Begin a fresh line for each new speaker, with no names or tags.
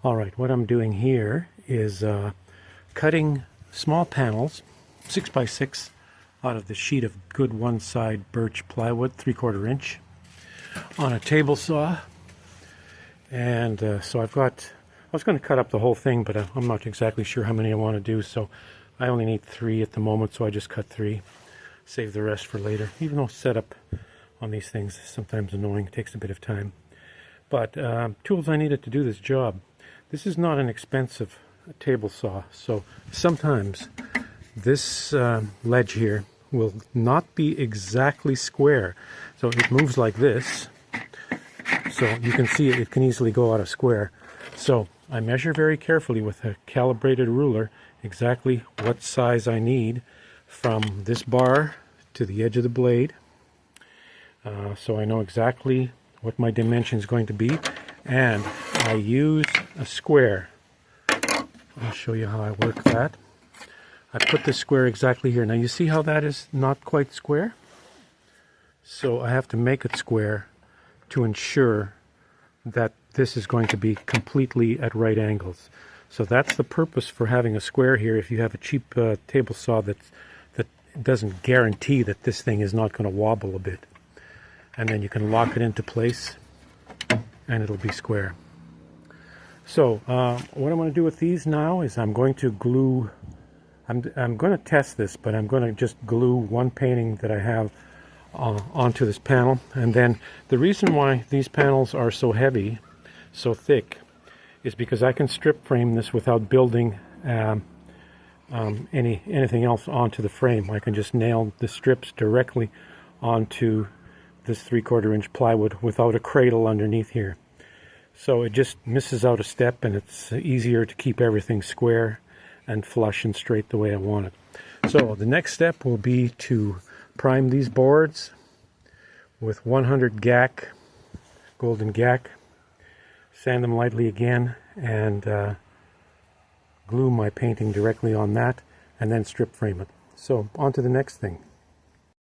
Alright, what I'm doing here is cutting small panels, 6 by 6, out of the sheet of good one-side birch plywood, 3/4 inch, on a table saw. And so I was going to cut up the whole thing, but I'm not exactly sure how many I want to do, so I only need 3 at the moment, so I just cut 3. Save the rest for later, even though setup on these things is sometimes annoying, it takes a bit of time. But tools I needed to do this job. This is not an expensive table saw, so sometimes this ledge here will not be exactly square. So it moves like this, so you can see it can easily go out of square. So I measure very carefully with a calibrated ruler exactly what size I need from this bar to the edge of the blade. So I know exactly what my dimension is going to be, and I use a square. I'll show you how I work that. I put the square exactly here. Now you see how that is not quite square? So I have to make it square to ensure that this is going to be completely at right angles. So that's the purpose for having a square here. If you have a cheap table saw that doesn't guarantee that this thing is not going to wobble a bit. And then you can lock it into place and it'll be square. So what I'm going to do with these now is I'm going to glue, I'm going to test this, but I'm going to just glue one painting that I have onto this panel. And then the reason why these panels are so heavy, so thick, is because I can strip frame this without building anything else onto the frame. I can just nail the strips directly onto this 3/4 inch plywood without a cradle underneath here. So it just misses out a step, and it's easier to keep everything square and flush and straight the way I want it. So the next step will be to prime these boards with 100 GAC, golden GAC, sand them lightly again, and glue my painting directly on that, and then strip frame it. So on to the next thing.